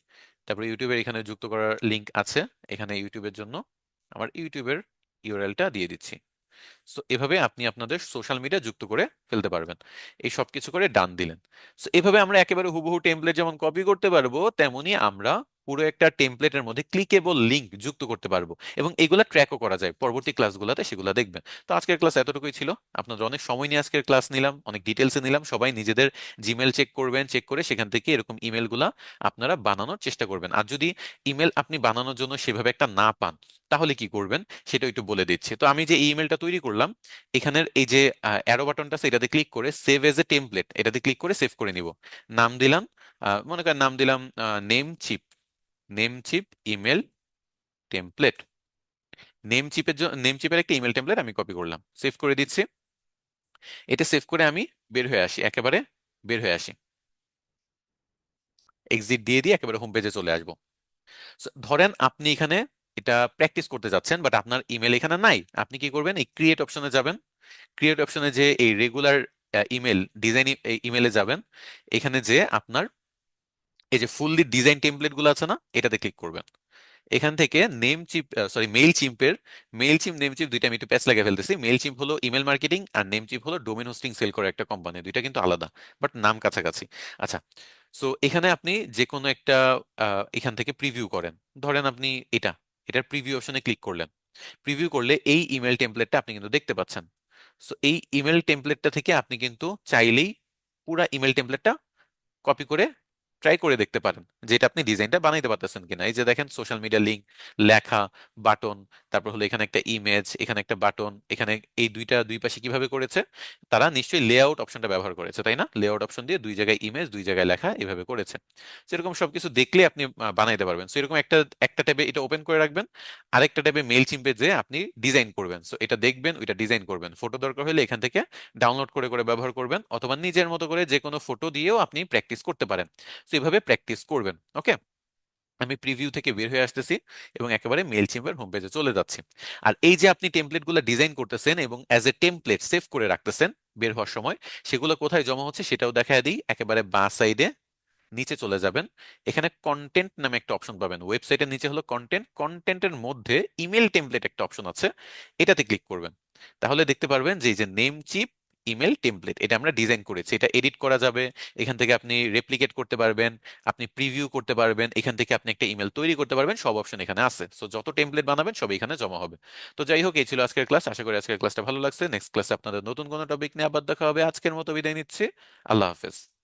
তারপর ইউটিউবের এখানে যুক্ত করার লিংক আছে, এখানে ইউটিউবের জন্য আমার ইউটিউবের ইউআরএলটা দিয়ে দিচ্ছি। সো এভাবে আপনি আপনাদের সোশ্যাল মিডিয়া যুক্ত করে ফেলতে পারবেন। এই সব কিছু করে ডান দিলেন। সো এভাবে আমরা একেবারে হুবহু টেমপ্লেট যেমন কপি করতে পারবো, তেমনি আমরা পুরো একটা টেমপ্লেটের মধ্যে ক্লিকেবল লিংক যুক্ত করতে পারবো, এবং এগুলা ট্র্যাকও করা যায়। পরবর্তী ক্লাসগুলোতে সেগুলো দেখবেন। তো আজকের ক্লাস এতটুকুই ছিল। আপনাদের অনেক সময় নিয়ে আজকের ক্লাস নিলাম, অনেক ডিটেলসে নিলাম। সবাই নিজেদের জিমেল চেক করবেন, চেক করে সেখান থেকে এরকম ইমেলগুলা আপনারা বানানোর চেষ্টা করবেন। আর যদি ইমেল আপনি বানানোর জন্য সেভাবে একটা না পান, তাহলে কি করবেন সেটা একটু বলে দিচ্ছি। তো আমি যে ইমেলটা তৈরি করলাম, এখানের এই যে অ্যারো বাটনটা আছে এটাতে ক্লিক করে সেভ এজ এ টেমপ্লেট এটাতে ক্লিক করে সেভ করে নিব। নাম দিলাম, মনে করেন নাম দিলাম Namecheap, Namecheap email template. নেম চিপের একটা ইমেল টেমপ্লেট আমি কপি করলাম, সেভ করে দিচ্ছি। এটা সেভ করে আমি বের হয়ে আসি, একেবারে বের হয়ে আসি, এক্সিট দিয়ে দিয়ে একেবারে হোম পেজে চলে আসবো। So, ধরেন আপনি এখানে এটা প্র্যাকটিস করতে যাচ্ছেন, বাট আপনার ইমেল এখানে নাই। আপনি কি করবেন, এই ক্রিয়েট অপশনে যাবেন, ক্রিয়েট অপশনে যে এই রেগুলার ইমেল ডিজাইন ইমেলে যাবেন। এখানে যে আপনার এই যে ফুললি ডিজাইন টেমপ্লেট গুলো আছে না, এটাতে ক্লিক করবেন। এখান থেকে নেম চিপ, সরি মেইল চিম্পের, মেইল চিম্প নেম চিপ দুইটা আমি একটু প্যাচ লাগিয়ে ফেলতেছি। মেইল চিম্প হলো ইমেল মার্কেটিং আর নেম চিপ হলো ডোমেন হোস্টিং সেল করে একটা কোম্পানি, দুইটা কিন্তু আলাদা বাট নাম কাছাকাছি। আচ্ছা, সো এখানে আপনি যে কোনো একটা এখান থেকে প্রিভিউ করেন। ধরেন আপনি এটা, এটার প্রিভিউ অপশনে ক্লিক করলেন। প্রিভিউ করলে এই ইমেল টেমপ্লেটটা আপনি কিন্তু দেখতে পাচ্ছেন। সো এই ইমেল টেমপ্লেটটা থেকে আপনি কিন্তু চাইলেই পুরা ইমেল টেমপ্লেটটা কপি করে ট্রাই করে দেখতে পারেন যে এটা আপনি ডিজাইনটা বানাইতে পারতেছেন কিনা। এই যে দেখেন সোশ্যাল মিডিয়া লিঙ্ক, লেখা, বাটন, তারপর হলো এখানে একটা ইমেজ, এখানে একটা বাটন, এখানে এই দুইটা দুই পাশে কিভাবে করেছে, তারা নিশ্চয়ই লেআউট অপশনটা ব্যবহার করেছে, তাই না? লেআউট অপশন দিয়ে দুই জায়গায় ইমেজ দুই জায়গায় লেখা এভাবে করেছে। সেরকম সবকিছু দেখলে আপনি বানাইতে পারবেন। সো এরকম একটা একটা ট্যাবে এটা ওপেন করে রাখবেন, আরেকটা ট্যাবে মেইল চিম্পে যে আপনি ডিজাইন করবেন। সো এটা দেখবেন, ওইটা ডিজাইন করবেন, ফটো দরকার হলে এখান থেকে ডাউনলোড করে করে ব্যবহার করবেন, অথবা নিজের মতো করে যে কোনো ফটো দিয়েও আপনি প্র্যাকটিস করতে পারেন। তো এভাবে প্র্যাকটিস করবেন। ওকে, আমি প্রিভিউ থেকে বের হয়ে আসতেছি এবং একেবারে মেল চিম্পের হোম পেজে চলে যাচ্ছি। আর এই যে আপনি টেমপ্লেটগুলো ডিজাইন করতেছেন এবং অ্যাজ এ টেমপ্লেট সেভ করে রাখতেছেন বের হওয়ার সময়, সেগুলো কোথায় জমা হচ্ছে সেটাও দেখায় দিই। একেবারে বাঁ সাইডে নিচে চলে যাবেন, এখানে কন্টেন্ট নামে একটা অপশন পাবেন। ওয়েবসাইটের নিচে হলো কন্টেন্ট, কন্টেন্টের মধ্যে ইমেল টেমপ্লেট একটা অপশন আছে, এটাতে ক্লিক করবেন। তাহলে দেখতে পারবেন যে এই যে নেম চিপ ইমেল টেমপ্লেট, এটা আমরা ডিজাইন করেছি, এটা এডিট করা যাবে। এখান থেকে আপনি রেপ্লিকেট করতে পারবেন, আপনি প্রিভিউ করতে পারবেন, এখান থেকে আপনি একটা ইমেল তৈরি করতে পারবেন, সব অপশন এখানে আছে। সো যত টেমপ্লেট বানাবেন সব এখানে জমা হবে। তো যাই হোক, এই ছিল আজকের ক্লাস। আশা করি আজকের ক্লাসটা ভালো লাগছে। নেক্সট ক্লাসে আপনাদের নতুন কোনো টপিক নিয়ে আবার দেখা হবে। আজকের মতো বিদায় নিচ্ছি। আল্লাহ হাফেজ।